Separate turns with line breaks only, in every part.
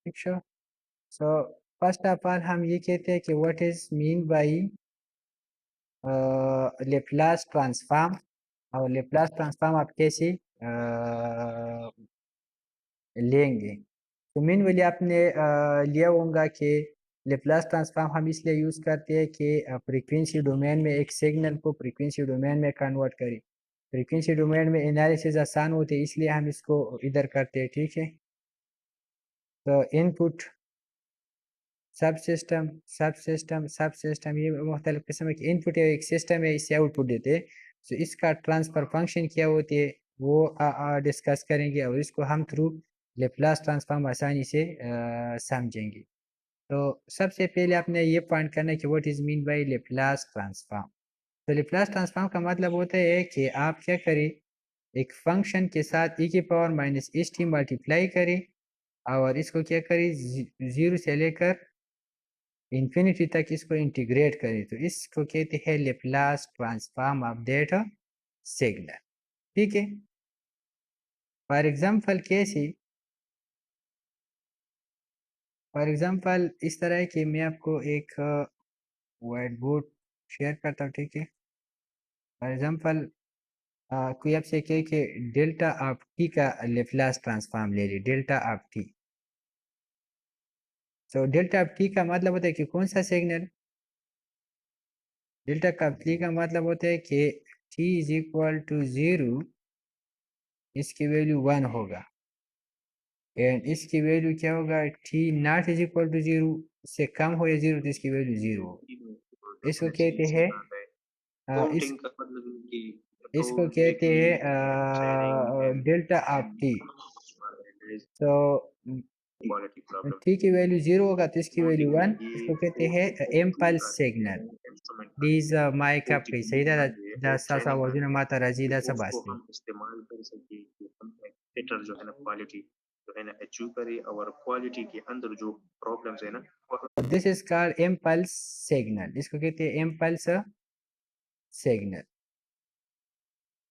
ठीक है। So first of all हम ये कहते हैं कि what is mean by Laplace transform. और लेप्लास ट्रांसफॉर्म आप कैसे लेंगे। तो मेन वैल्यू आपने लिया होगा कि लेप्लास ट्रांसफॉर्म हम इसलिए यूज़ करते हैं कि फ्रीक्वेंसी डोमेन में एक सिग्नल को फ्रीक्वेंसी डोमेन में कन्वर्ट करें। फ्रीक्वेंसी डोमेन में एनालिसिस आसान होते हैं इसलिए हम इसको इधर करते हैं। ठीक है। तो इनपुट सब सिस्टम सब सिस्टम सब सिस्टम ये मुख्तलिफ किस्म के इनपुट है, एक सिस्टम है, इससे आउटपुट देते हैं। तो इसका ट्रांसफर फंक्शन क्या होती है वो डिस्कस करेंगे और इसको हम थ्रू लेप्लास ट्रांसफॉर्म आसानी से समझेंगे। तो सबसे पहले आपने ये पॉइंट करना है कि what is mean by Laplace transform. तो लेप्लास ट्रांसफॉर्म का मतलब होता है कि आप क्या करें, एक फंक्शन के साथ e की power minus S T multiply करें और इसको क्या करें, जीरो से लेकर इन्फिनिटी तक इसको इंटीग्रेट करें। तो इसको कहते हैं Laplace transform of that signal. ठीक है। फॉर एग्जाम्पल कैसे, फॉर एग्जाम्पल इस तरह है कि मैं आपको एक वाइट बोर्ड शेयर करता हूँ। ठीक है। फॉर एग्जाम्पल कोई आपसे कहे कि डेल्टा ऑफ टी का लेप्लास ट्रांसफॉर्म ले ली, डेल्टा ऑफ टी। तो डेल्टा ऑफ टी का मतलब होता है कि कौन सा सिग्नल, डेल्टा ऑफ टी का मतलब होता है कि T is equal to zero, इसकी वैल्यू 1 होगा। एंड इसकी वैल्यू क्या होगा, T not is equal to zero, से कम हो या जीरो तो इसकी वैल्यू जीरो होगी। इसको कहते हैं इस इसको कहते हैं डेल्टा ऑफ टी। तो टी की वैल्यू जीरो होगा तो इसकी वैल्यू 1, इसको कहते हैं impulse signal. These my caprice da sasa wajuna mata razida sabasti.
हम इस्तेमाल कर सके कि हम एक बेटर जो है ना क्वालिटी जो है ना अचीव करें और क्वालिटी के अंदर जो प्रॉब्लम्स है ना
This is called impulse signal. इसको कहते हैं impulse signal.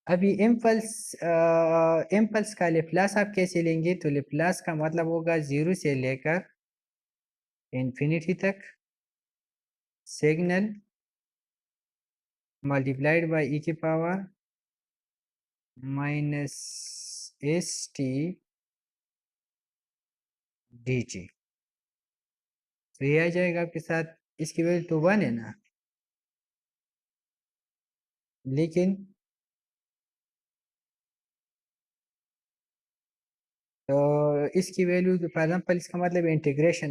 अभी इम्पल्स का लेप्लास आप कैसे लेंगे, तो लेप्लास का मतलब होगा जीरो से लेकर इन्फिनिटी तक सिग्नल मल्टीप्लाइड बाय ई की power minus S T d t. तो ये आ जाएगा आपके साथ, इसकी वैल्यू तो 1 है ना, लेकिन तो इसकी वैल्यू फॉर एग्जांपल इसका मतलब integration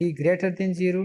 t greater than 0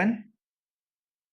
1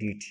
d t.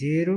0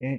and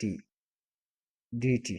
t d t.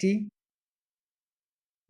T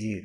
0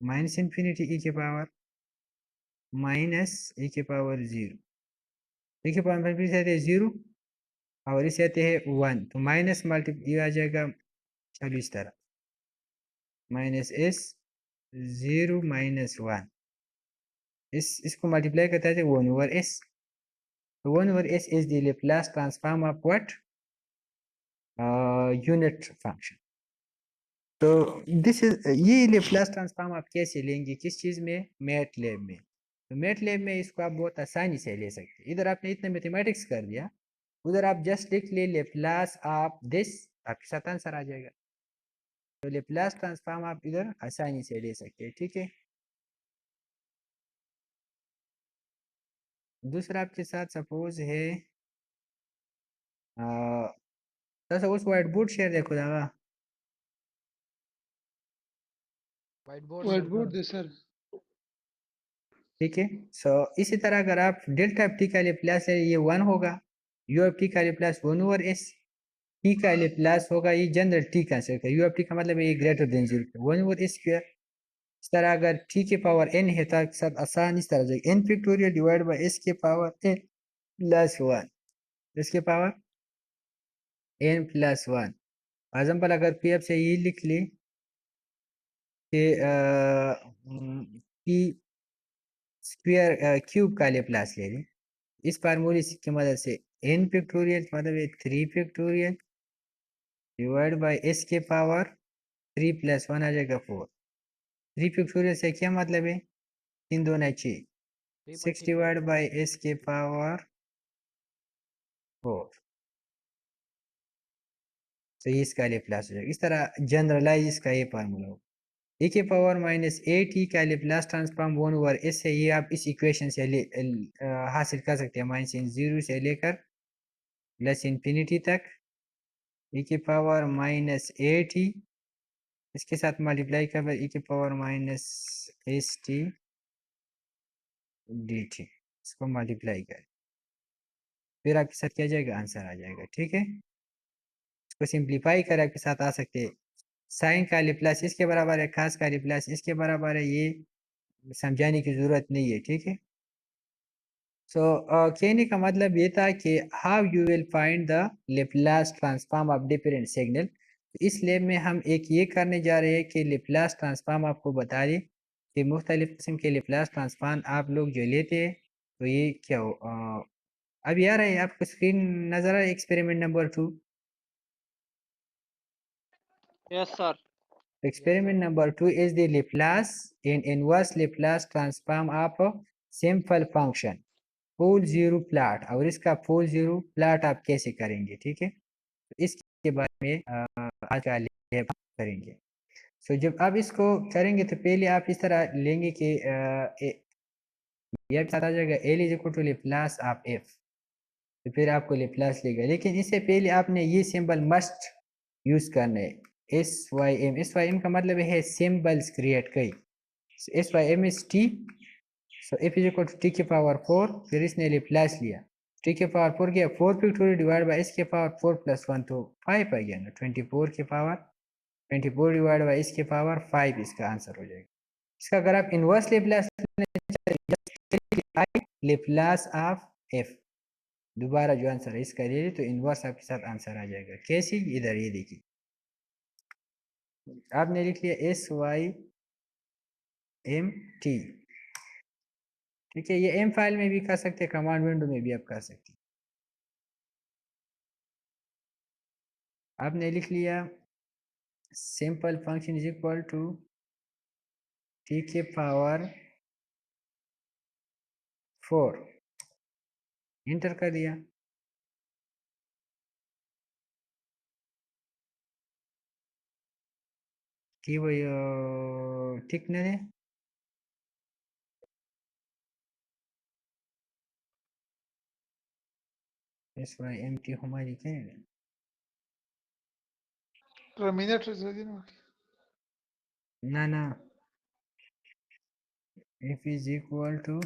minus infinity e के पावर माइनस ई के पावर 0, ई के पावर में से आते हैं 0 और इसे आते हैं 1 तो माइनस मल्टीप्लाई आ जाएगा। चलो इस तरह माइनस एस 0 माइनस 1 इसको मल्टीप्लाई करता है 1 ओवर एस। तो 1 over S is the Laplace transform of what unit function. तो दिस इज ये लेप्लास ट्रांसफॉर्म आप कैसे लेंगे, किस चीज़ में, मैट लैब में। तो मैट लैब में इसको आप बहुत आसानी से ले सकते हैं। इधर आपने इतने मैथमेटिक्स कर दिया, उधर आप जस्ट लिख ले लेप्लास ऑफ दिस, आपके साथ आंसर आ जाएगा। तो लेप्लास ट्रांसफॉर्म आप इधर आसानी से ले सकते हैं। ठीक है। दूसरा आपके साथ सपोज है सपोज व्हाइट बोर्ड शेयर देखो जागा
white board
white
sir
board दे सर
ठीक है। सो इसी तरह अगर आप डेल्टा एफ टी का प्लस है ये 1 होगा, यू एफ टी का प्लस 1 ओवर एस, टी का प्लस होगा ये जनरल टी कंसिडर कर, यू एफ टी का मतलब है ये greater than 0 1 over s square. इस तरह अगर टी के पावर एन है तो आपके साथ आसान इस तरह हो जाएगा n factorial divide by s के पावर एन प्लस 1, इसके पावर एन प्लस 1। एग्जाम्पल अगर पी एफ से ये लिख ले कि टी स्क्वायर क्यूब का प्लस ले लें इस फार्मूले की मदद से एन फैक्टोरियल मतलब है 3 फैक्टोरियल डिवाइड बाय एस के पावर 3 प्लस 1 आ जाएगा 4। 3 फैक्टोरियल से क्या मतलब है 3 2 6 6 डिवाइड बाय एस के पावर 4, तो ये इसका प्लस हो जाएगा। इस तरह जनरलाइज इसका ये फार्मूला हो ए के पावर माइनस ए टी का प्लस ट्रांसफॉर्म 1 ओवर एस है, ये आप इस इक्वेशन से हासिल कर सकते हैं माइनस 0 से लेकर प्लस इंफिनिटी तक e की पावर माइनस ए टी इसके साथ मल्टीप्लाई कर e की power minus S T d T, इसको मल्टीप्लाई कर फिर आपके साथ क्या जाएगा आंसर आ जाएगा। ठीक है, इसको सिंप्लीफाई कर आपके साथ आ सकते हैं साइन का प्लस इसके बराबर है, खास का प्लस इसके बराबर है, ये समझाने की जरूरत नहीं है। ठीक है, सो कहने का मतलब ये था कि how you will find the Laplace transform of different signal. इस लैब में हम एक ये करने जा रहे हैं कि लेप्लास ट्रांसफॉर्म आपको बता दें कि मुख्तलिफ किस्म के लेप्लास ट्रांसफॉर्म आप लोग जो लेते हैं तो ये क्या हो। अब यार है आपको स्क्रीन नजर है experiment number 2।
Yes sir
Experiment number 2 is the Laplace in inverse Laplace transform of simple function pole zero plot, और इसका पोल जीरो प्लाट आप कैसे करेंगे। ठीक है, तो इसके बारे में आज का लैब करेंगे। सो जब आप इसको करेंगे तो पहले आप इस तरह लेंगे कि ये साथ आ जाएगा L is equal to Laplace of F, तो फिर आपको लेप्लास लेगा, लेकिन इससे पहले आपने ये सिंबल मस्ट यूज करना है S Y M. S Y M का मतलब है सिंबल्स क्रिएट कई, S Y M is T, so F is equal to T के पावर 4, फिर इसने लेप्लास लिया टी के पावर 4 किया 4 फैक्टोरियल डिवाइड बाय एस के पावर 4 प्लस 1 तो 5 आ गया ना, 24 के पावर 24 डिवाइड बाय एस के पावर 5 इसका आंसर हो जाएगा। इसका अगर आप inverse Laplace Laplace of F दोबारा जो आंसर है इसका ले तो इनवर्स आपके साथ आंसर आ जाएगा। कैसे, इधर ये देखिए आपने लिख लिया एस वाई एम टी। ठीक है, ये एम फाइल में भी कर सकते हैं, कमांड विंडो में भी आप कर सकते हैं। आपने लिख लिया simple function is equal to T के पावर 4, इंटर कर दिया। कि वो ठीक नहीं है, एस वाई एम टी हमारी क्या है
टर्मिनेटर से दिन
ना ना, F is equal to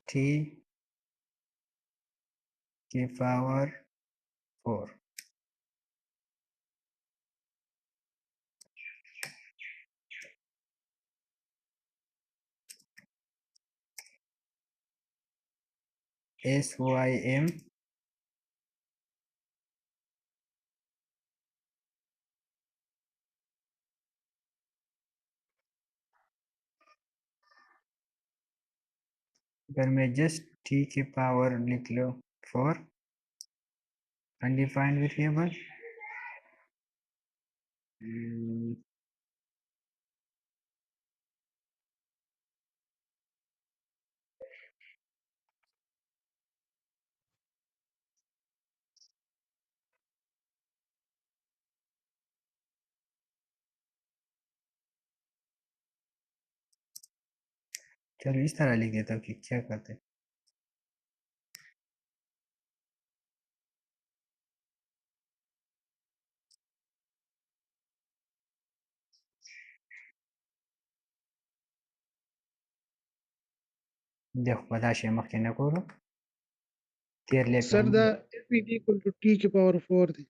T के पावर 4। एस वाई एम अगर मैं जस्ट टी के पावर लिख लो 4 अनडिफाइंड वेरिएबल, चलो इस तरह लिख देता हूँ कि क्या करते हैं। देखो बता शे मख के न करो तेर ले
Sir, the f is equal to t के power 4 थी.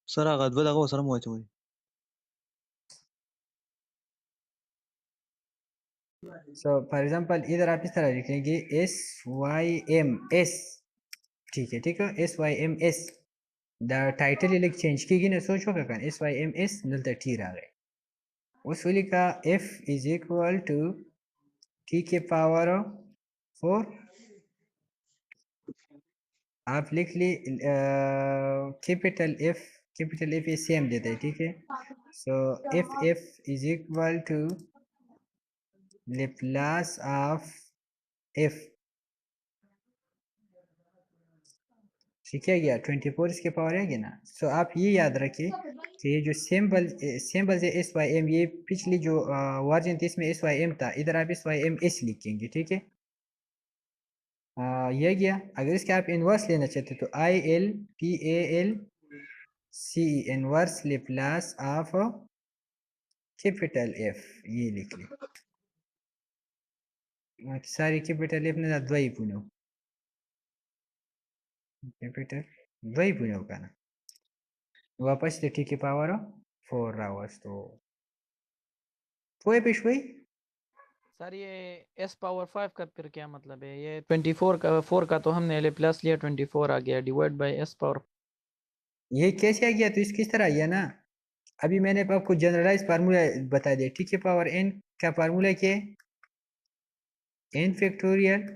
सर आगाद बदा को सर मोच हुई
सो फॉर एग्जांपल इधर आप इस तरह लिखेंगे एस वाई एम एस, ठीक है S Y M s the title elect change की ना सोचो का एस वाई एम एस नलता टी रहा गए उस वाली का f is equal to T के पावर 4 आप लिख ली कैपिटल एफ ये सेम देता है, ठीक है। So F is equal to Laplace of f, ठीक है गया 24 इसके पावर है ना। सो आप ये याद रखिए कि ये जो सिंबल्स है एस वाई एम, ये पिछली जो वर्जन थी इसमें एस वाई एम था, इधर आप एस वाई एम एस लिखेंगे, ठीक है। ये गया। अगर इसके आप इन्वर्स लेना चाहते तो I L P A L C inverse Laplace of capital F, ये लिख ली सारी कैपिटल एफ ने द्वई पुनो कैपिटल द्वई पुनो का ना वापस ते टी के पावर 4 रावस तो कोई पिछुई
सर ये s पावर 5 का फिर क्या मतलब है? ये 24 का 4 का तो हमने ले प्लस लिया, 24 आ गया डिवाइड बाय s पावर।
ये कैसे आ गया तो किस तरह आया ना, अभी मैंने आपको जनरलाइज फार्मूला बता दिया, टी के पावर n का फार्मूला क्या है n factorial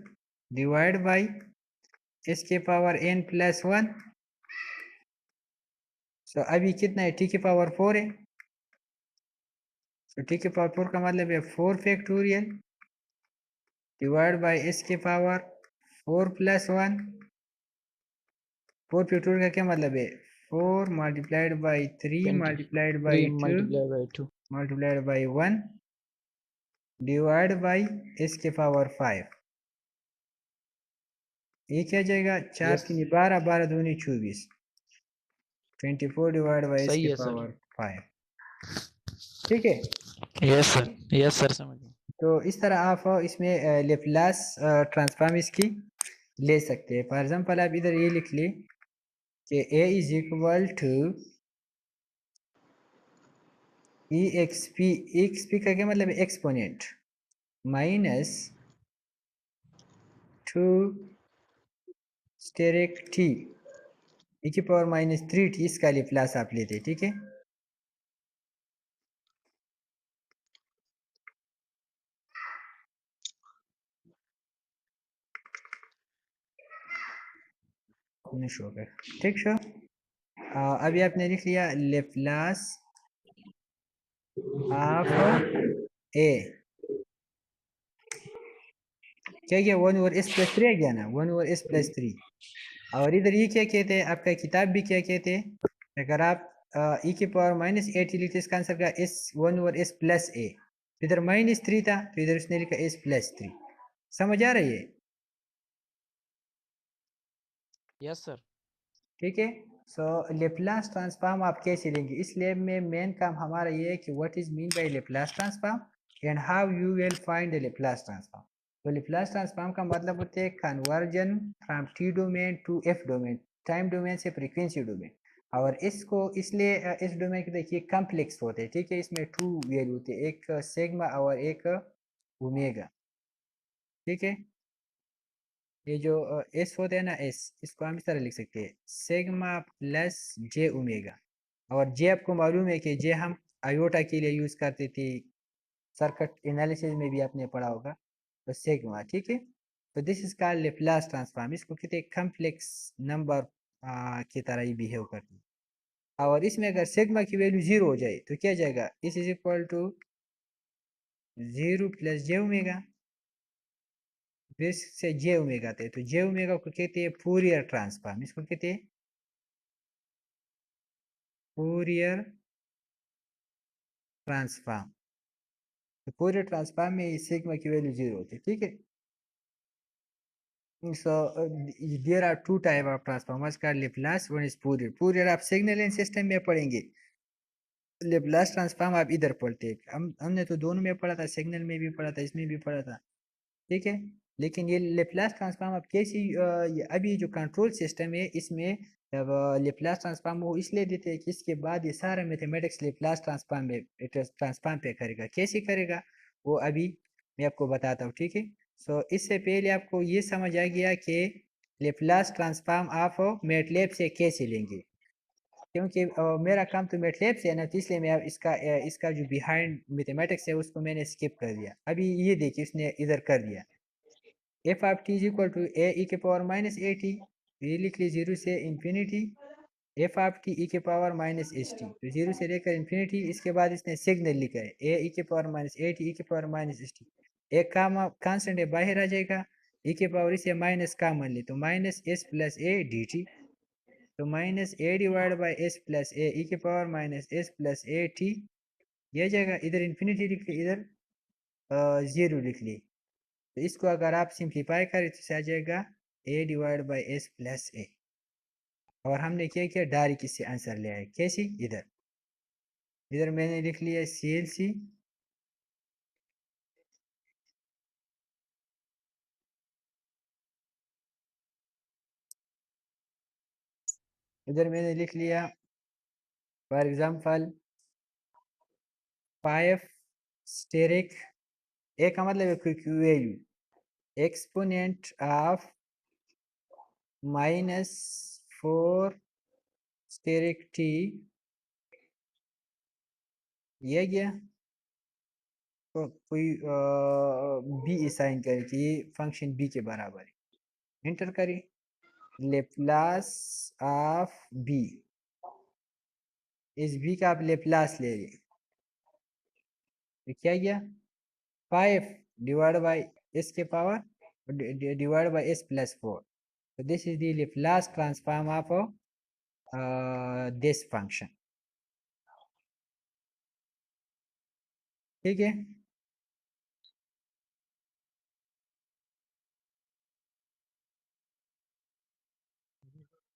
divide bye s के पावर n प्लस 1। सो अभी कितना है टी के पावर 4 है, तो टी के पावर 4 का मतलब है 4 फैक्टोरियल डिवाइड बाय s के पावर 4 प्लस 1। 4 फैक्टोरियल का क्या मतलब है 4 multiplied by 3 multiplied by
3
2
multiply by 2।
Multiplied by 1 divide by s के पावर 5। ये क्या जाएगा 4
यस,
3 12 12 दूनी 24 24 डिवाइड बाय s
सही
के
है सर।
पावर 5, ठीक है।
यस सर समझ गया।
तो इस तरह आप इसमें लेप्लास ट्रांसफॉर्म इसकी ले सकते हैं। फॉर एग्जांपल आप इधर ये लिख ली कि a is equal to E X P का क्या मतलब है exponent minus 2 asterisk T e की पावर माइनस 3 टी, इसका लेप्लास आप लेते, ठीक है। ठीक शो अभी आपने लिख लिया लेप्लास ऑफ ए, क्या गया 1 ओवर एस प्लस 3 आ गया ना 1 ओवर एस प्लस 3। और इधर ये क्या कहते हैं आपका किताब भी क्या कहते हैं, अगर आप ई के पावर माइनस 8 लिखते इसका आंसर का एस 1 ओवर एस प्लस ए, इधर माइनस 3 था तो इधर उसने लिखा एस प्लस 3। समझ आ रही है?
Yes sir.
ठीक है। सो लेप्लास ट्रांसफॉर्म आप कैसे लेंगे, इस लैब में मेन काम हमारा ये है कि what is mean by Laplace transform and how you will find the Laplace transform. तो लेप्लास ट्रांसफॉर्म का मतलब होता है conversion from T domain to F domain, time domain से फ्रीक्वेंसी डोमेन। और इसको इसलिए इस डोमेन के देखिए कम्प्लेक्स होते हैं, ठीक है। इसमें 2 वैल्यू होते हैं, एक सिग्मा और एक ओमेगा, ठीक है। ये जो एस होता है ना एस, इसको हम इस तरह लिख सकते हैं सिग्मा प्लस जे ओमेगा। और जे आपको मालूम है कि जे हम आयोटा के लिए यूज करते थे, सर्किट एनालिसिस में भी आपने पढ़ा होगा, तो सिग्मा, ठीक है। तो this is called Laplace transform, इसको कहते हैं कम्प्लेक्स नंबर की तरह ही बिहेव करती है। और इसमें अगर सिग्मा की वैल्यू 0 हो जाए तो क्या जाएगा, s is equal to 0 plus J omega, से जे ओमेगा थे, तो जे ओमेगा को कहते हैं फूरियर ट्रांसफॉर्म, इसको कहते हैं फूरियर ट्रांसफॉर्म, तो पूरे ट्रांसफॉर्म में इस सिग्मा की वैल्यू 0 होती है, ठीक है। So there are two type of transformers called Laplace, one is Fourier. Fourier आप सिग्नल एंड सिस्टम में पढ़ेंगे, लेप्लास ट्रांसफॉर्म आप इधर पढ़ते हैं। हमने तो दोनों में पढ़ा था, सिग्नल में भी पढ़ा था, इसमें भी पढ़ा था, ठीक है। लेकिन ये लेप्लास ट्रांसफॉर्म आप कैसी अभी जो कंट्रोल सिस्टम है इसमें लेप्लास ट्रांसफॉर्म वो इसलिए देते हैं कि इसके बाद ये सारा मैथमेटिक्स लेप्लास ट्रांसफॉर्म में ट्रांसफॉर्म पे करेगा। कैसे करेगा वो अभी मैं आपको बताता हूँ, ठीक है। सो इससे पहले आपको ये समझ आ गया कि लेप्लास ट्रांसफॉर्म आप मैटलैब से कैसे लेंगे, क्योंकि मेरा काम तो मैटलैब से है ना, तो इसलिए मैं इसका जो बिहाइंड मैथमेटिक्स है उसको मैंने स्किप कर दिया। अभी ये देखिए इसने इधर कर दिया, f of t is equal to a e के पावर माइनस ए टी, ये लिख ली 0 से infinity F of T E के पावर माइनस एस टी, तो 0 से लेकर इन्फिनिटी। इसके बाद इसने सिग्नल लिखा है ए ई के power minus A T E के पावर माइनस एस टी, एक काम कांस्टेंट है बाहर आ जाएगा, ई के पावर इसे माइनस कॉमन ले तो minus s plus a d t, तो minus a divide by s plus a e के power minus s plus a t, यह जगह इधर इन्फिनिटी लिख ली, इधर 0 लिख ली, तो इसको अगर आप सिंप्लीफाई करें तो आ जाएगा ए डिवाइड बाई एस प्लस ए, और हमने क्या किया डायरेक्ट इससे आंसर ले आए। कैसे, इधर इधर मैंने लिख लिया सी एल सी, इधर मैंने लिख लिया फॉर एग्जाम्पल 5 स्टेरिक, ए का मतलब है quick value, exponent of minus 4 asterisk T, ये गया तो कोई बी असाइन करे कि ये फंक्शन बी के बराबर है, एंटर करें लेप्लास ऑफ बी, इस बी का आप लेप्लास ले रहे, तो क्या गया 5 डिवाइड बाई एस के power divide by s plus 4, so this is the Laplace transform of this function, ठीक है।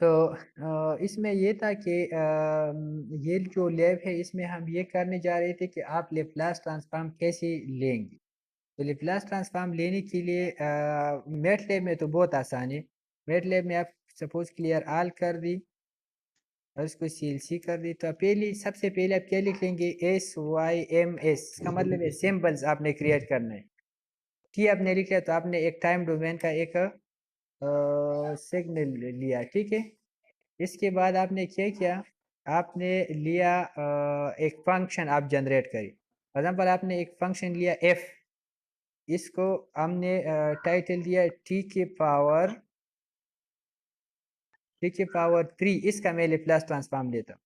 तो इसमें ये था कि ये जो लैब है इसमें हम ये करने जा रहे थे कि आप लेप्लास ट्रांसफॉर्म कैसे लेंगे। तो लेप्लास ट्रांसफॉर्म लेने के लिए मैट लैब में तो बहुत आसान है। मैट लैब में आप सपोज क्लियर आल कर दी और इसको CLC कर दी, तो पहले सबसे पहले आप क्या लिख लेंगे SYMS, इसका मतलब है सिंबल्स आपने क्रिएट करना है। टी आपने लिख लिया तो आपने एक टाइम डोमेन का एक सिग्नल लिया, ठीक है। इसके बाद आपने क्या किया, आपने लिया एक फंक्शन आप जनरेट करी, फॉर एग्जाम्पल आपने एक फंक्शन लिया f, इसको हमने टाइटल दिया t के पावर 3, इसका मैं लेप्लास ट्रांसफॉर्म लेता हूँ।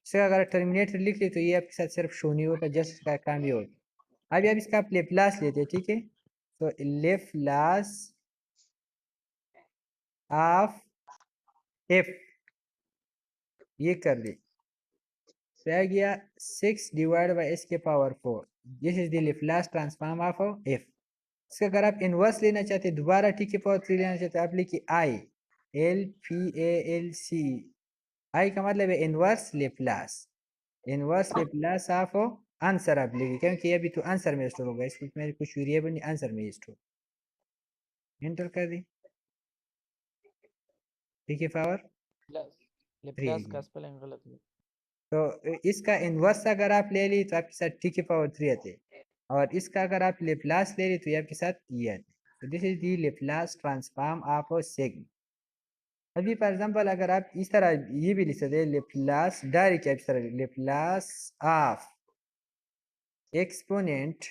इसका अगर टर्मिनेटर लिख ले तो ये आपके साथ सिर्फ शो नहीं होता, जस्ट इसका काम ये होता। अभी आप इसका आप लेप्लास लेते हैं, ठीक है। तो लेप्लास ऑफ f ये कर दे, तो आ गया 6 डिवाइड बाई एस के power 4, this is the Laplace transform of f। इसका अगर आप इनवर्स लेना चाहते हैं, दोबारा t के पावर 3 लेना चाहते हैं, आप लिखिए I L P A L C, I का मतलब है inverse Laplace, inverse Laplace of answer आप लिखिए, क्योंकि अभी तो आंसर में स्टोर होगा, इसमें मेरे कुछ वेरिएबल नहीं, आंसर में स्टोर, एंटर कर दी, t के पावर 3
लेप्लास का स्पेलिंग गलत है।
तो इसका इनवर्स अगर आप ले ली तो आपके साथ t के पावर 3 आते, और इसका अगर आप लेप्लास ले ली तो ये आपके साथ ये आते। तो this is the Laplace transform of सेग। अभी फॉर एग्जांपल अगर आप इस तरह ये भी लिख सकते हैं लेप्लास डायरेक्ट, इस तरह Laplace of exponent,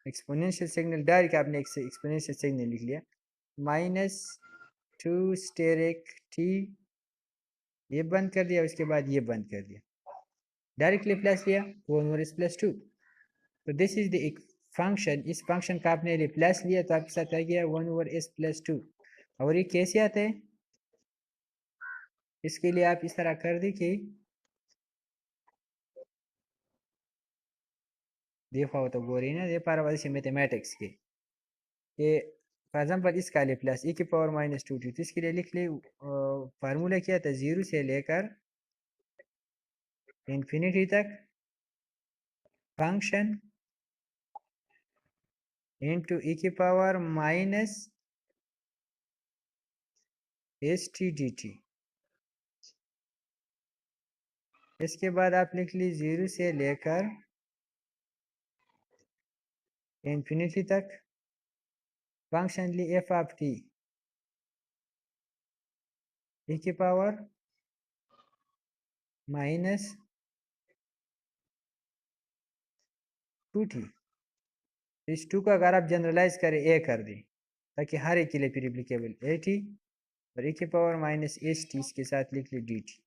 exponential signal direct आपने एक्सपोनेंशियल सिग्नल लिख लिया, -2 स्टेरिक टी, ये बंद कर दिया, उसके बाद ये बंद कर दिया, डायरेक्ट लेप्लास लिया 1/s+2। तो दिस इज द फंक्शन, इस फंक्शन का आपने रिप्लेस लिया तो आपके साथ आ गया 1/s+2। और ये कैसे आता है, इसके लिए आप इस तरह कर देखिए, देखो तो बोरी ना दे पारा वाली मैथमेटिक्स के फॉर एग्जाम्पल इसका ले प्लस e की पावर माइनस 2t, तो इसके लिए लिख ले फार्मूला क्या था, 0 से लेकर इन्फिनिटी तक फंक्शन इंटू e की पावर माइनस st dt। इसके बाद आप लिख ली 0 से लेकर इन्फिनिटी तक फंक्शन ली f ऑफ t e की पावर माइनस 2t। इस 2 को अगर आप जनरलाइज करें a कर दें ताकि हर एक के लिए फिर एप्लीकेबल at और e की पावर माइनस st इसके साथ लिख ली dt।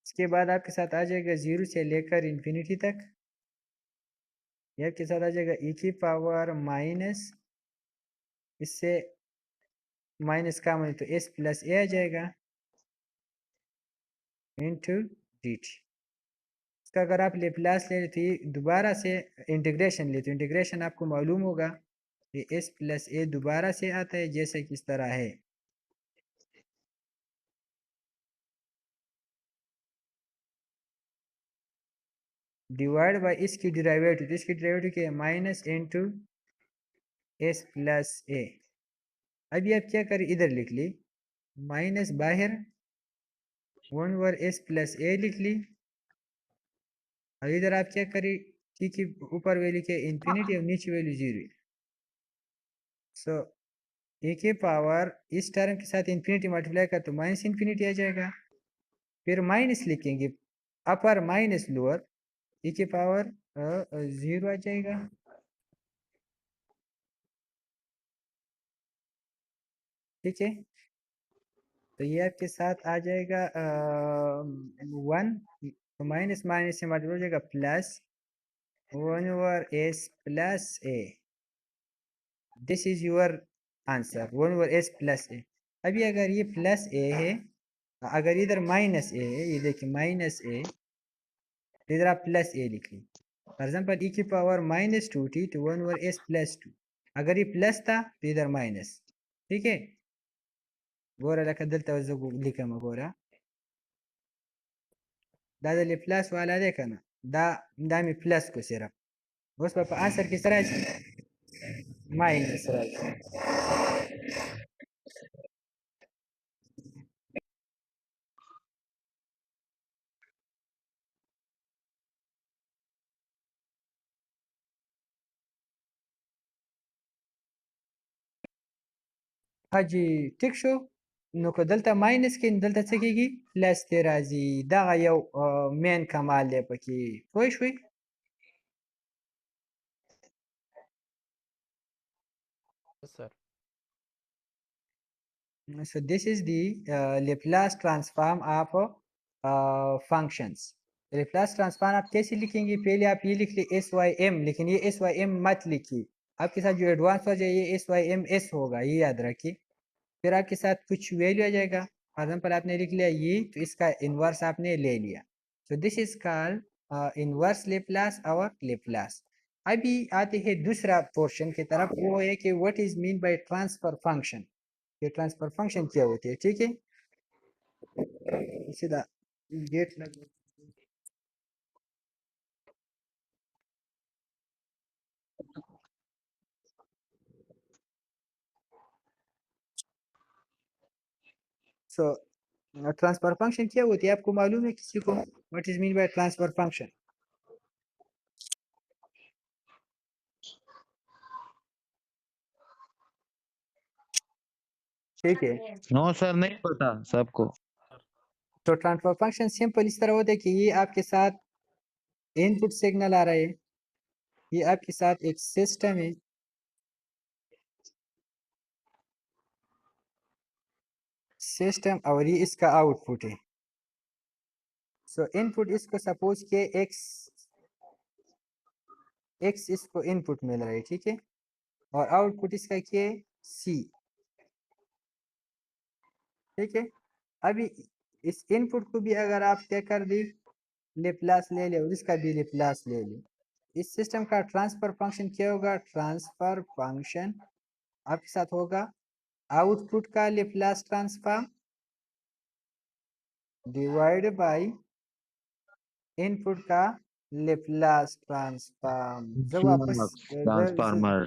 इसके बाद आपके साथ आ जाएगा 0 से लेकर इन्फिनिटी तक, यह आपके साथ आ जाएगा e की पावर माइनस, इससे माइनस का मतलब तो s प्लस a आ जाएगा इंटू डी टी। इसका अगर आप लेप्लास ले लेते दोबारा से इंटीग्रेशन ले तो इंटीग्रेशन आपको मालूम होगा कि s प्लस a दोबारा से आता है जैसे किस तरह है, डिवाइड बाय इसकी डेरिवेटिव, तो इसकी डेरिवेटिव क्या है minus into S plus a. अभी आप क्या करें इधर लिख ली माइनस बाहर 1 ओवर एस प्लस ए लिख ली और इधर आप क्या करें टी की ऊपर वैल्यू क्या इन्फिनिटी और नीचे वैल्यू 0। सो ए के पावर इस टर्म के साथ इन्फिनिटी मल्टीप्लाई कर तो माइनस इन्फिनिटी आ जाएगा, फिर माइनस लिखेंगे अपर माइनस लोअर e की पावर 0 आ जाएगा। ठीक है, तो ये आपके साथ आ जाएगा 1, तो माइनस माइनस से मल्टीप्लाई हो जाएगा plus 1 over s plus a. This is your answer 1 over s plus a. अभी अगर ये प्लस ए है, अगर इधर माइनस ए है, ये देखिए माइनस ए, इधर आप प्लस ए लिख ली फॉर एग्जाम्पल e की पावर माइनस 2t तो 1 ओवर एस प्लस 2, अगर ये प्लस था तो इधर माइनस। ठीक है, गोरा लका दल्ता वजगु लिखा गोरा दादा ले प्लस वाला देखा ना दामी प्लस को सिर्फ बस पापा आंसर किस तरह माइनस हाँ जी ठीक शो नो को दल्ता माइनस के दल्ता सकेगी प्लस तेराजी दा यो मेन कमाल ले पकी कोई Shuey.
Sir
So this is the Laplace transform of functions. Laplace transform आप कैसे लिखेंगे, पहले आप ये लिख ले SYM, लेकिन ये SYM मत लिखिए, आपके साथ जो एडवांस हो जाए ये SYMS होगा, ये याद रखिए। फिर आपके साथ कुछ वैल्यू आ जाएगा, फॉर एग्जाम्पल आपने लिख लिया ये, तो इसका इन्वर्स आपने ले लिया। So this is called inverse Laplace और लेप्लास। अभी आते हैं दूसरा पोर्शन की तरफ, वो है कि what is mean by transfer function. ये ट्रांसफर फंक्शन क्या होती है, ठीक है, सीधा गेट लग। सो ट्रांसफर फंक्शन क्या होती है आपको मालूम है किसी को, what is mean by transfer function? ठीक है,
नो सर नहीं पता सबको।
तो ट्रांसफर फंक्शन सिंपल इस तरह होता है कि ये आपके साथ इनपुट सिग्नल आ रहा है, ये आपके साथ एक सिस्टम है, सिस्टम और ये इसका आउटपुट है। सो इनपुट इसको सपोज के एक्स इसको इनपुट मिल रहा है, ठीक है, और आउटपुट इसका क्या है सी। ठीक है। अभी इस इनपुट को भी अगर आप क्या कर दी, लेप्लास ले ले और इसका भी लेप्लास ले ले, इस सिस्टम का ट्रांसफर फंक्शन क्या होगा? ट्रांसफर फंक्शन आपके साथ होगा आउटपुट का Laplace transform divide by input का लेप्लास ट्रांसफॉर्म। जब वापस
transformer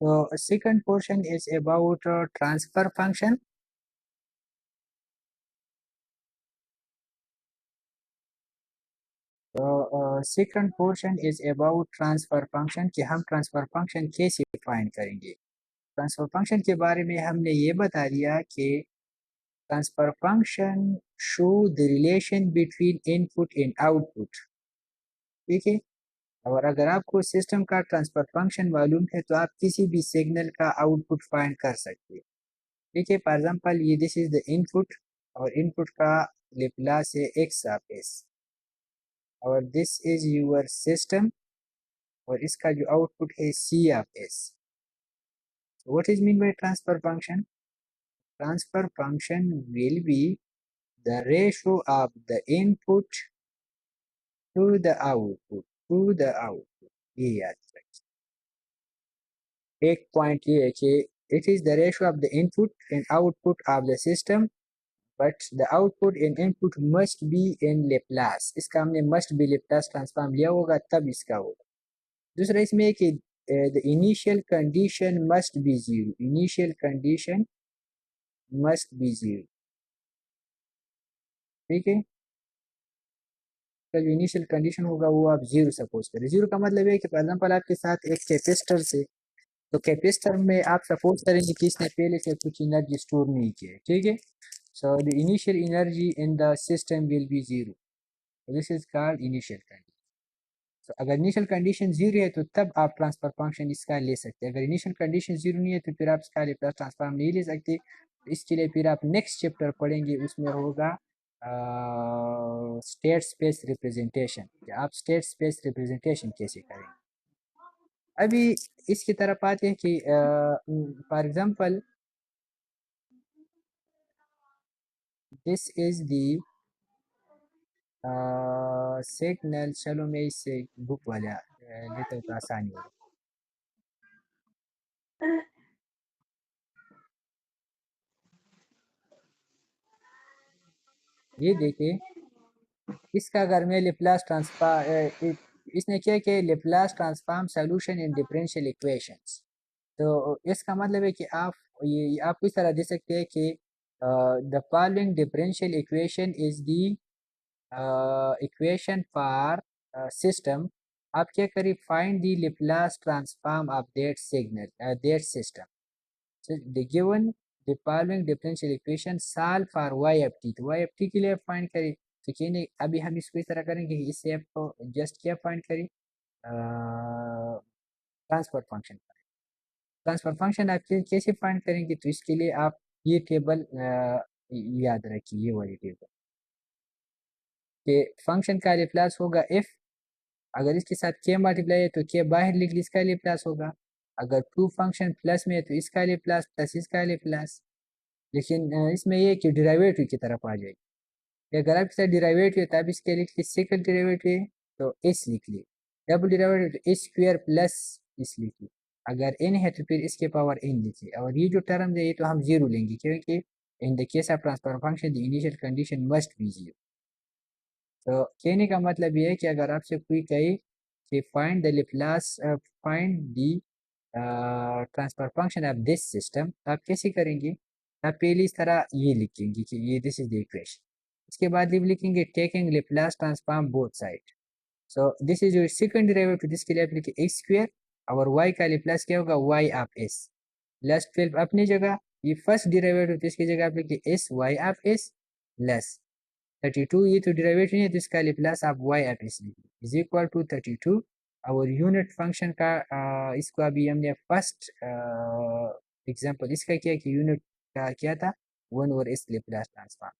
So second portion is about transfer function. Second portion is about transfer function कि हम transfer function कैसे फाइंड करेंगे। ट्रांसफर फंक्शन के बारे में हमने ये बता दिया कि transfer function show the relation between input and output. ठीक है, और अगर आपको सिस्टम का ट्रांसफर फंक्शन मालूम है तो आप किसी भी सिग्नल का आउटपुट फाइंड कर सकते हैं। ठीक है, फॉर एग्जांपल ये दिस इज द इनपुट और इनपुट का लेप्लास है एक्स ऑफ एस और दिस इज यूर सिस्टम और इसका जो आउटपुट है c of s. What is mean by transfer function? Transfer function will be the ratio of the input to the output. ये याद रखिए। एक पॉइंट ये है कि it is the ratio of the input and output of the system, but the output and input must be in Laplace। इसका हमने must be Laplace transform लिया होगा तब इसका होगा। दूसरा इसमें कि the initial condition must be zero, initial condition must be zero। ठीक है, तो जो इनिशियल कंडीशन होगा वो आप जीरो सपोज करें। जीरो का मतलब है कि फॉर एग्जांपल आपके साथ एक कैपेसिटर से, तो कैपेसिटर में आप सपोज करेंगे कि इसने पहले से कुछ एनर्जी स्टोर नहीं की है। ठीक है, so the initial energy in the system will be zero, this is called initial condition. तो अगर इनिशियल कंडीशन जीरो है तो तब आप ट्रांसफर फंक्शन इसका ले सकते हैं। अगर इनिशियल कंडीशन जीरो नहीं है तो फिर आप इसका लेप्लास ट्रांसफॉर्म नहीं ले सकते। इसके लिए फिर आप नेक्स्ट चैप्टर पढ़ेंगे, उसमें होगा स्टेट स्पेस रिप्रेजेंटेशन, आप स्टेट स्पेस रिप्रेजेंटेशन कैसे करेंगे। अभी इसकी तरफ आते हैं कि for example this is the signal. चलो मैं इससे बुक वाला लेता हूँ तो आसानी होगा। ये देखिए, इसका अगर मैं लेप्लास ट्रांसफॉर्म, इसने क्या किया, Laplace transform solution in differential equations. तो इसका मतलब है कि आप ये आप इस तरह दे सकते हैं कि the following differential equation is the equation for system. आप क्या करिए, find the Laplace transform of that signal that system. The given the following differential equation solve for y of t। तो y ऑफ t के लिए find करें तो कहने अभी हम इसको इस तरह करेंगे कि इससे आपको जस्ट क्या फाइंड करें, ट्रांसफर फंक्शन। ट्रांसफर फंक्शन आप कैसे फाइंड करेंगे, तो इसके लिए आप ये टेबल याद रखिए, ये वाली टेबल कि फंक्शन का लेप्लास होगा f, अगर इसके साथ k मल्टीप्लाई है तो k बाहर लिख ली, इसका लेप्लास होगा। अगर टू फंक्शन प्लस में है तो इसका लेप्लास प्लस इसका लेप्लास। लेकिन इसमें ये कि डेरिवेटिव की तरफ आ जाएगी। अगर आपके साथ डेरिवेटिव है तो आप इसके लिख ली सेकंड डेरिवेटिव तो s लिख ली, डबल डेरिवेटिव तो s स्क्वायर प्लस इस लिखिए। अगर n है तो फिर इसके पावर n लिखिए, और ये जो टर्म है ये तो हम जीरो लेंगे क्योंकि in the case of transfer function the initial condition must be zero. तो कहने का मतलब ये है कि अगर आपसे कोई कहे कि find the Laplace find the transfer function of this system, तो आप कैसे करेंगे, आप पहले इस तरह ये लिखेंगे कि ये दिस इज द इक्वेशन। इसके बाद लिखेंगे taking Laplace transform both side. So this is your second derivative, जिसके लिए आप लिखिए x स्क्वायर और y का लेप्लास क्या होगा y ऑफ s प्लस 12 अपनी जगह। ये फर्स्ट डेरिवेटिव तो इसकी जगह आप लिखिए s y of s plus 32, ये तो डेरिवेटिव है तो इसका लेप्लास आप y ऑफ s लिखिए इज इक्वल टू 32। और यूनिट फंक्शन का इसको अभी हमने फर्स्ट एग्जांपल इसका किया कि यूनिट का क्या था one over s Laplace transform.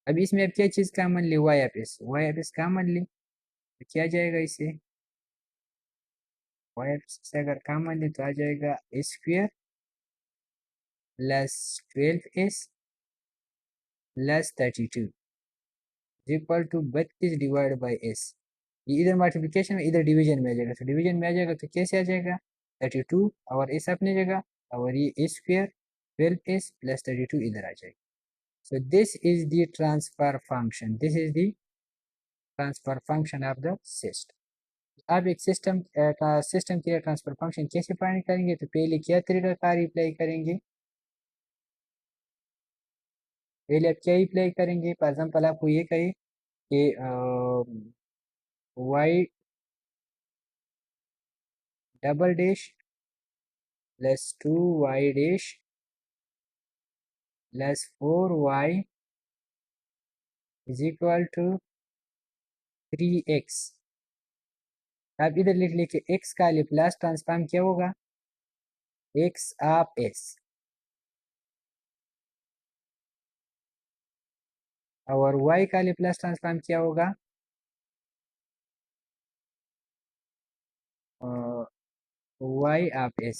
अब इसमें अब क्या चीज़ कॉमन ली, y f s, y f s common ली तो क्या जाएगा इसे, वाई एफ एस से अगर कॉमन ली तो आ जाएगा a square plus 12s plus 32 equal to 32 divide by s. ये इधर मल्टीप्लिकेशन में इधर डिवीजन में आ जाएगा, तो डिवीजन में आ जाएगा तो कैसे आ जाएगा 32 और एस अपनी जगह और ये ए स्क्वेयर 12s प्लस 32 इधर आ जाएगा। So this is the transfer function. This is the transfer function of the system. अब एक सिस्टम का सिस्टम के ट्रांसफर फंक्शन कैसे फाइंड करेंगे, तो पहले क्या तरीका अप्लाई करेंगे, पहले आप क्या अप्लाई करेंगे, फॉर एग्जाम्पल आपको ये कहे कि y double dash plus 2y dash plus 4y is equal to 3x। आप इधर लिख लिखे x का लेप्लास ट्रांसफॉर्म क्या होगा, x ऑफ s और y का लेप्लास ट्रांसफॉर्म क्या होगा, y ऑफ s।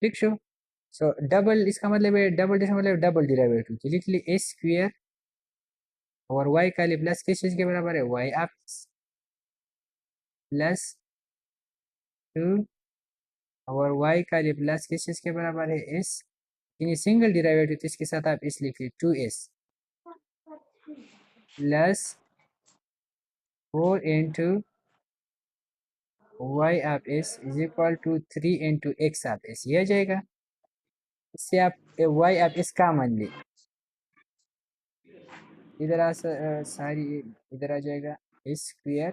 ठीक शो। सो डबल इसका मतलब है डबल इसका मतलब डबल डेरिवेटिव, तो लिख ली ए स्क्वायर और y का लेप्लास किस चीज के बराबर है, y ऑफ प्लस 2 और y का लेप्लास किस चीज के बराबर है s। इन सिंगल डेरिवेटिव तो इसके साथ आप इस लिख ली 2s plus 4 into y of s is equal to 3 into x of s, ये आ जाएगा। इससे आप y ऑफ s कॉमन ले, इधर सारी इधर आ जाएगा ए स्क्वायर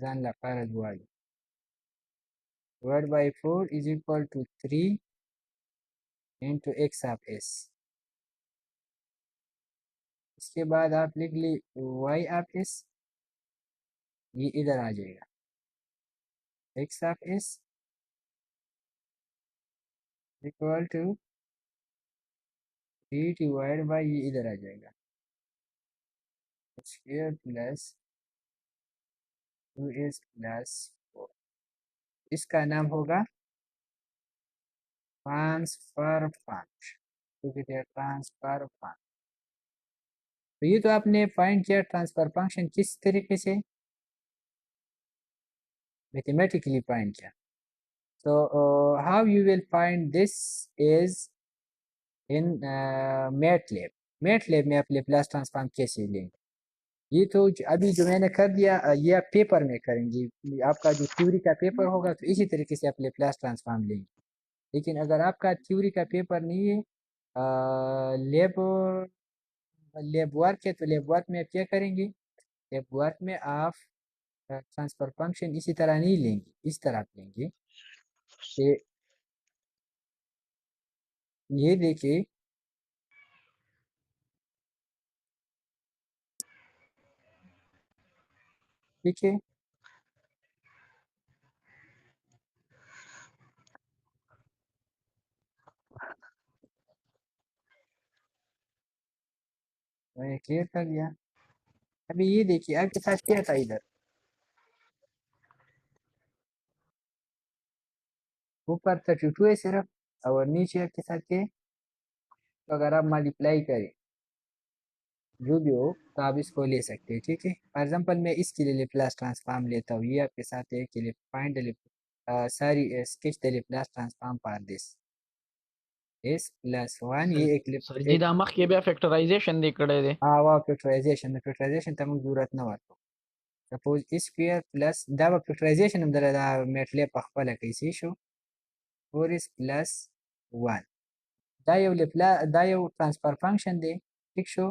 जान ला कारज वाली divide by 4 is equal to 3 into x of s। इसके बाद आप लिख ली y ऑफ s, ये इधर आ जाएगा x of s equal to 3 divide by ये इधर आ जाएगा स्क्वायर प्लस 2s प्लस 4। इसका नाम होगा ट्रांसफर फंक्शन, क्योंकि ट्रांसफर फंक्शन। तो ये तो आपने फाइंड किया ट्रांसफर फंक्शन किस तरीके से, मैथमेटिकली फाइंड किया। So how you will find this is in MATLAB। MATLAB में आप लेप्लास ट्रांसफॉर्म कैसे लेंगे, ये तो अभी जो मैंने कर दिया ये आप पेपर में करेंगे, आपका जो थ्योरी का पेपर होगा तो इसी तरीके से आप लेप्लास ट्रांसफॉर्म लेंगे। लेकिन अगर आपका थ्योरी का पेपर नहीं है, लेब वर्क है, तो लेब वर्क में आप क्या करेंगे, लेब वर्क में आप ट्रांसफर फंक्शन इसी तरह नहीं लेंगे, इस तरह आप लेंगे कि ये देखिए ठीक है, मैंने क्लियर कर दिया। अभी ये देखिए आपके साथ क्या था, इधर ऊपर 32 है सिर्फ और नीचे आपके साथ के, तो अगर आप मल्टीप्लाई करें जो भी हो तो आप इसको ले सकते हैं, ठीक है। फॉर एग्जांपल मैं इसके लिए लेप्लास ट्रांसफॉर्म लेता हूँ, ये आपके साथ है कि फाइंड सारी sketch the Laplace transform for this s plus 1 ये
सर जी दा मख के बे फैक्टराइजेशन दी कड़े दे
हाँ वाह फैक्टराइजेशन तक जरूरत न हो। सपोज स्क्वायर प्लस दा फैक्टराइजेशन हम दरा मेटले पखपल कैसे शो 4s प्लस 1 दा यो लेप्ला दा यो ट्रांसफर फंक्शन दे ठीक show.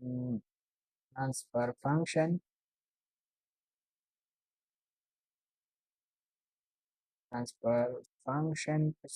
Transfer function transfer function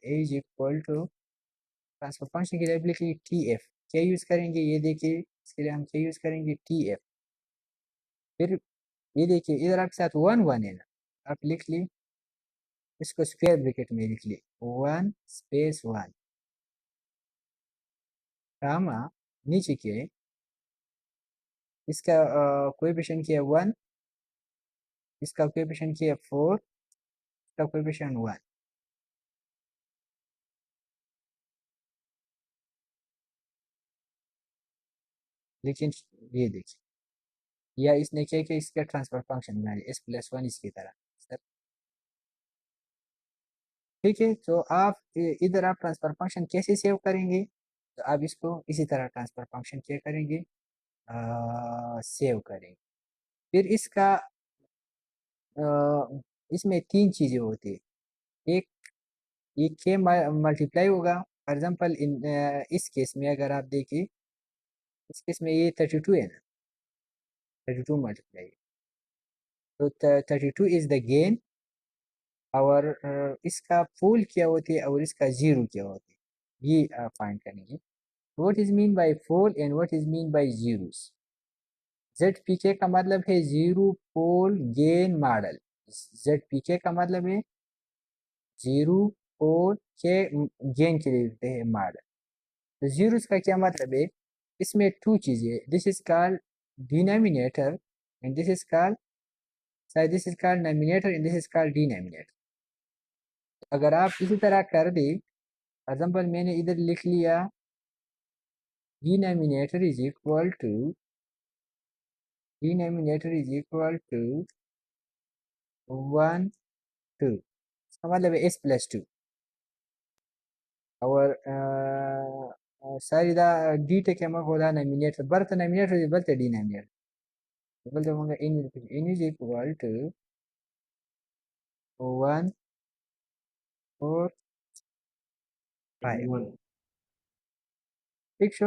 a is equal to transfer function के लिए आप लिखिए टी एफ क्या यूज करेंगे ये देखिए इसके लिए हम क्या यूज करेंगे टी एफ फिर ये देखिए इधर आपके साथ वन वन है ना आप लिख ली इसको स्क्वायर ब्रैकेट में लिख ली वन स्पेस वन कामा नीचे के इसका कोएफिशिएंट किया वन इसका कोएफिशिएंट किया फोर इसका कोएफिशिएंट वन लेकिन ये देखिए या इसने क्या किया इसका ट्रांसफर फंक्शन बना लिया एस प्लस वन इसकी तरह सर ठीक है तो आप इधर आप ट्रांसफर फंक्शन कैसे सेव करेंगे तो आप इसको इसी तरह ट्रांसफर फंक्शन क्या करेंगे सेव करेंगे फिर इसका इसमें तीन चीज़ें होती है एक ये के मल्टीप्लाई होगा फॉर एग्जांपल इन इस केस में अगर आप देखिए इस केस में ये 32 है ना 32 मल्टीप्लाई तो 32 इज द गेन और इसका फुल क्या होती है और इसका जीरो क्या होती है ये आप फाइंड करेंगे what is mean bye full and what is mean bye zeros ZPK का मतलब है जीरो पोल गेन मॉडल ZPK का मतलब है जीरो पोल के गेन के लिए देते हैं मॉडल तो जीरोस का क्या मतलब है इसमें टू चीजें this is called denominator and this is called this is called nominator and this is called denominator अगर आप इसी तरह कर दे एग्जांपल मैंने इधर लिख लिया denominator is equal to denominator is equal to 1 2 इसका मतलब है s प्लस 2 और सारी दा डी टे क्या मगोला नोमिनेटर बर्त नोमिनेटर बर्त डिनोमिनेटर बल्कि होगा n is equal to 1 4 5 ठीक शो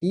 टी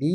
डी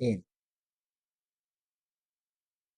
n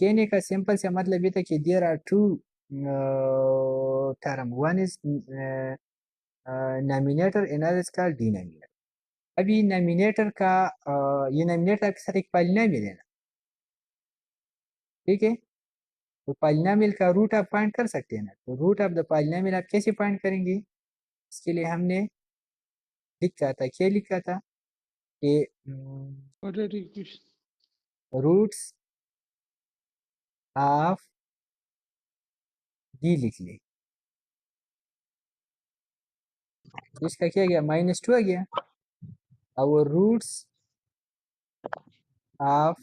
कहने का सिंपल से मतलब ये था कि there are two term one is nominator another is called denominator अभी नोमिनेटर का ये नोमिनेटर के साथ एक पॉलिनोमियल है ना ठीक है तो पॉलिनोमियल का रूट आप फाइंड कर सकते हैं ना तो रूट ऑफ द पॉलिनोमियल आप कैसे फाइंड करेंगे इसके लिए हमने लिखा था क्या लिखा था कि रूट्स ऑफ डी लिख ले तो इसका क्या गया -2 आ गया और roots of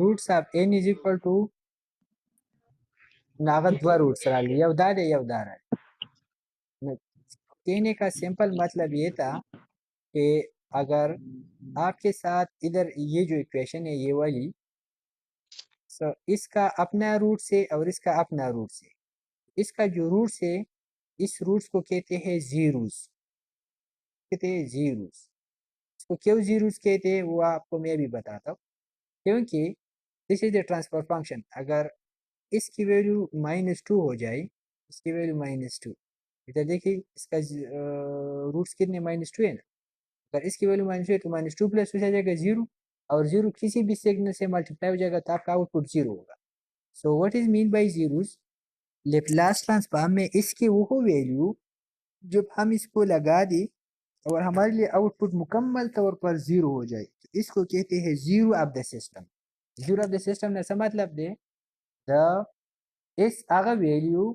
roots of n is equal to नागत दो रूट्स राली यव दारे यव दारा कहने का सिंपल मतलब ये था कि अगर आपके साथ इधर ये जो इक्वेशन है ये वाली सो इसका अपना रूट से और इसका अपना रूट से इसका जो रूट से इस रूट्स को कहते हैं जीरोस कहते हैं जीरोस इसको क्यों जीरोस कहते हैं वो आपको मैं भी बताता हूँ क्योंकि this is the transfer function अगर इसकी वैल्यू -2 हो जाए इसकी वैल्यू -2 इधर देखिए इसका रूट्स कितने -2 है ना अगर इसकी वैल्यू -2 है तो -2 प्लस हो जाएगा 0 और 0 किसी भी सिग्नल से मल्टीप्लाई हो जाएगा तो आपका आउटपुट 0 होगा so what is mean bye zeros Laplace transform में इसकी वो वैल्यू जब हम इसको लगा दें और हमारे लिए आउटपुट मुकम्मल तौर पर 0 हो जाए तो इसको कहते हैं zero of the system zero of the system ने मतलब दे द इस आगा value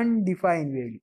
undefined value.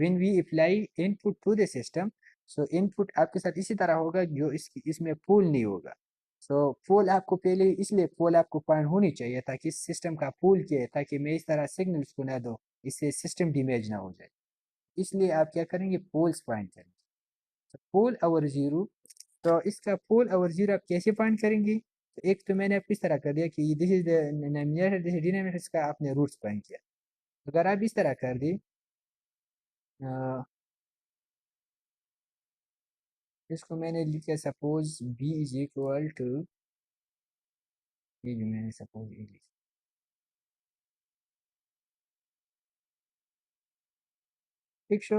when we apply input to the system so input आपके साथ इसी तरह होगा जो इसमें पोल नहीं होगा. सो पोल आपको पहले इसलिए पोल आपको पॉइंट होनी चाहिए ताकि सिस्टम का पोल किए ताकि मैं इस तरह सिग्नल्स को ना दो इससे सिस्टम डैमेज ना हो जाए, इसलिए आप क्या करेंगे पोल्स पॉइंट करेंगे. तो पोल और जीरो, तो इसका पोल और जीरो आप कैसे पॉइंट करेंगे? तो एक तो मैंने आपको इस तरह कर दिया कि this is the denominator this is denominator, इसका आपने रूट्स पॉइंट किया. अगर आप इस तरह कर दी इसको मैंने लिखा suppose b is equal to ये जो मैंने सपोज ये लिखा ठीक शो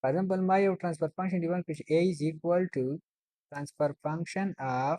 For example, my transfer function given which a is equal to transfer function of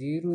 0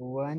1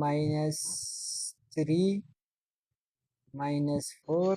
-3 -4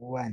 1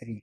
3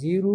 0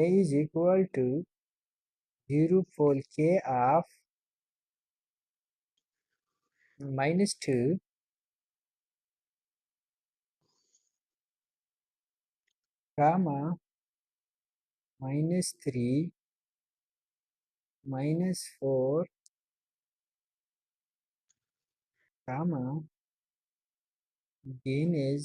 A is equal to 0 pole k of -2 comma -3 -4 comma gain is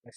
plus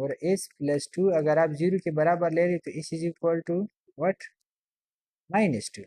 और s plus 2 अगर आप 0 के बराबर ले रहे तो s is equal to what -2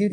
0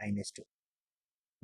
-2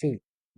2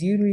0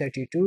32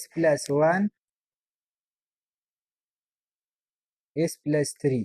s plus 1 s plus 3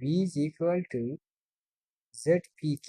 v is equal to zpk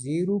0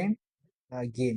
and gain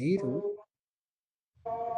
0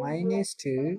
-2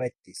32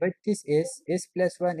32s s plus 1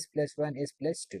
s plus 1 s plus 2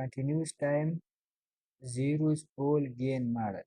continuous time zeros pole gain model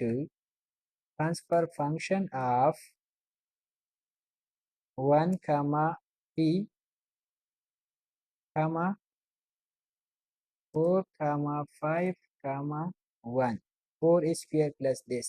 to transfer function of 1 comma p comma 4 comma 5 comma 1 4 square plus this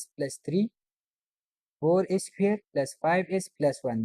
s plus 3 4 square plus 5s plus 1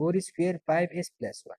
4 square 5s plus 1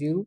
0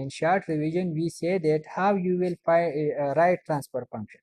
In short revision, we say that how you will write transfer function.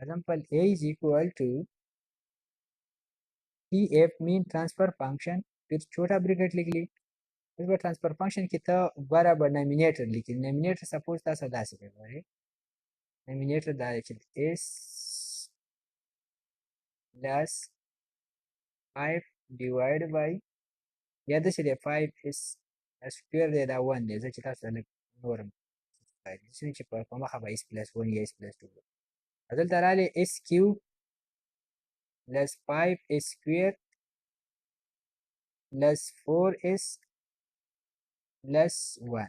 Example A is equal to TF mean transfer function फिर छोटा bracket लिख ली फिर वो transfer function की तो बराबर nominator लिखी nominator suppose था सदा से करे नॉमिनेटर दाए चल s plus 5 divided by या तो चलिए 5 is square दे दा 1 दे चला चल नॉर्म इसमें चिपा कमा खबा s plus 1 या s plus 2 अदल तराले s cube plus 5 square plus 4s plus 1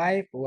5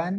1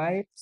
5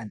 1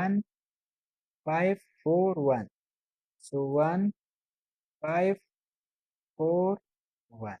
1 5 4 1 so 1 5 4 1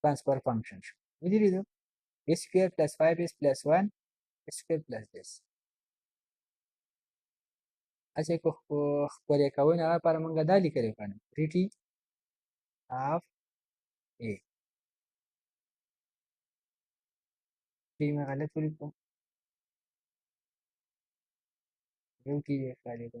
transfer function show बुझी लीधो a square plus 5s plus 1 square plus this ऐसे को खपरे कावन आ पर मंगा दाली करे पाने dt of a टी में गलत बोली को ड्यूटी है खाली को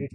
dt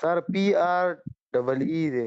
sir PREE they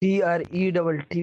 TRETTY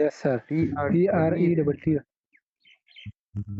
Yes, sir. PRETT.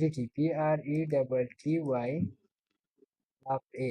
dt PRETTY of a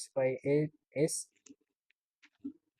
s by s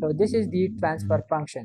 so this is the transfer function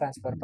transfer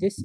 this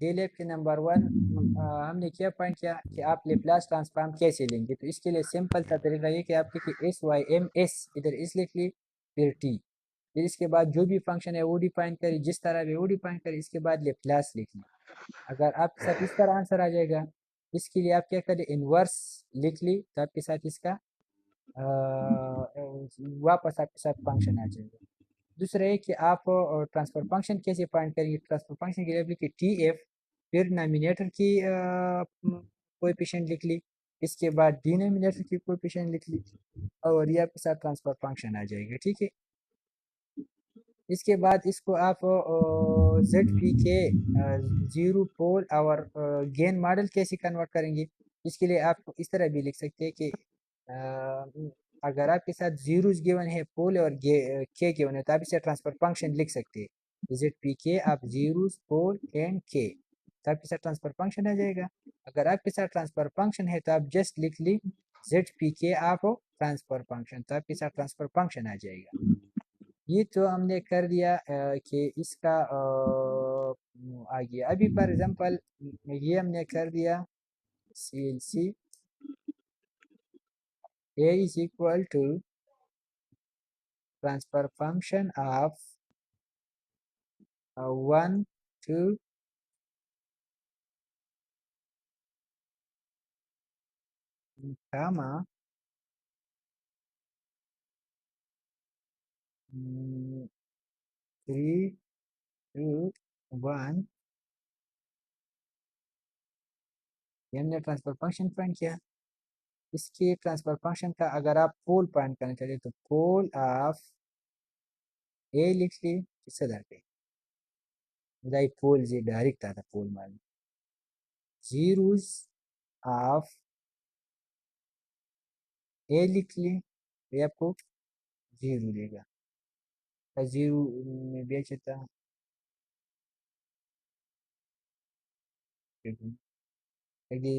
दे लेब के नंबर 1 हमने क्या पॉइंट किया कि आप लेप्लास ट्रांसफॉर्म कैसे लेंगे। तो इसके लिए सिंपल सा तरीका ये कि आप लिखिए एस वाई एम एस, इधर इस लिख ली फिर टी, फिर इसके बाद जो भी फंक्शन है वो डिफाइन करी, जिस तरह भी वो डिफाइन करी, इसके बाद लेप्लास लिख ली। अगर आपके साथ इस तरह आंसर आ जाएगा, इसके लिए आप क्या करें इनवर्स लिख ली, तो आपके साथ इसका वापस आपके साथ फंक्शन आ जाएगा। दूसरा है कि आप ट्रांसफर फंक्शन कैसे फाइंड करेंगे। ट्रांसफर फंक्शन के लिए लिखिए टी एफ, फिर नॉमिनेटर की कोएफिशिएंट लिख ली, इसके बाद डिनोमिनेटर की कोएफिशिएंट लिख ली और ये आपके साथ ट्रांसफर फंक्शन आ जाएगा। ठीक है, इसके बाद इसको आप जेड पी के जीरो पोल और गेन मॉडल कैसे कन्वर्ट करेंगे। इसके लिए आप इस तरह भी लिख सकते हैं कि अगर आपके साथ जीरोस गिवन है, पोल और के गिवन है, तो आप इसे ट्रांसफर फंक्शन लिख सकते हैं जेड पी के आप जीरोस पोल एंड के, तो आपके साथ ट्रांसफर फंक्शन आ जाएगा। अगर आपके साथ ट्रांसफर फंक्शन है तो आप जस्ट लिख ली जेड पी के आप ट्रांसफर फंक्शन, तो आपके साथ ट्रांसफर फंक्शन आ जाएगा। ये तो हमने कर दिया कि इसका आ गया। अभी फॉर एग्जांपल ये हमने कर दिया C L C A is equal to transfer function of 1 to comma 3 to 1। ये हमने ट्रांसफर फंक्शन फाइंड किया। इसके ट्रांसफर फंक्शन का अगर आप पोल फाइंड करना चाहते तो पोल ऑफ ए लिख ली, किससे दर पे दाई पोल जी डायरेक्ट आता पोल मान जीरोस ऑफ ए लिख ली, ये आपको जीरो देगा। जीरो में भी अच्छा lagi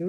2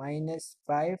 minus 5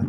1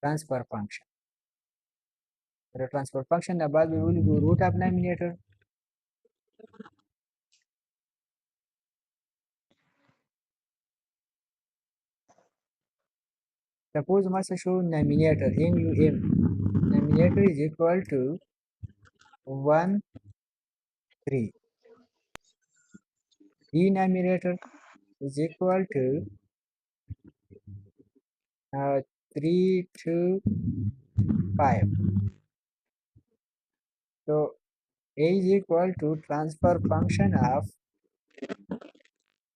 ट्रांसफर फंक्शन र ट्रांसफर फंक्शन ना बाद में बोली रूट ऑफ नॉमिनेटर सपोज मसा शो nominator M U M nominator is equal to 1 3 denominator is equal to 3 2 5 so a is equal to transfer function of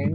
and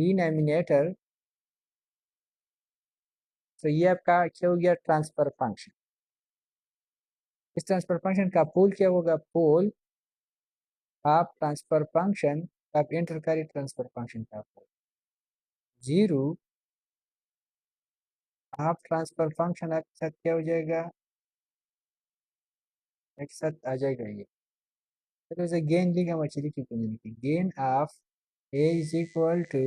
denominator तो ये आपका क्या हो गया ट्रांसफर फंक्शन इस ट्रांसफर फंक्शन का पोल क्या होगा पोल आप ट्रांसफर फंक्शन आप एंटर करिए ट्रांसफर फंक्शन का पोल 0 आप ट्रांसफर फंक्शन आपके साथ क्या हो जाएगा एक साथ आ जाएगा ये तो इसे गेन लिखा मछली की लिखी gain of a is equal to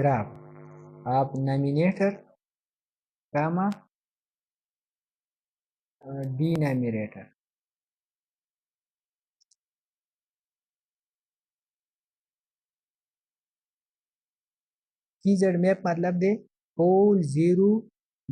graph आप नॉमिनेटर कामा डिनोमिनेटर कीजेड मैप मतलब दे pole zero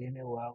Tiene wow.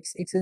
x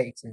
y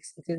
x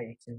y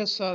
Yes, sir,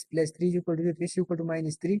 s + 3 is equal to s equal to -3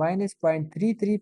-0.33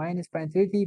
-0.33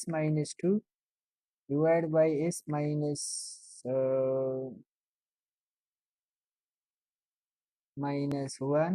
s - 2 divided by s minus -1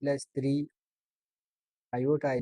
+3 iota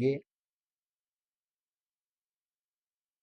j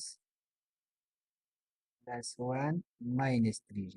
s +1 -3j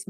s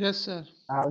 Yes, sir.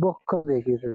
Book कर देगी sir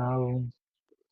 हाँ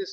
Yes.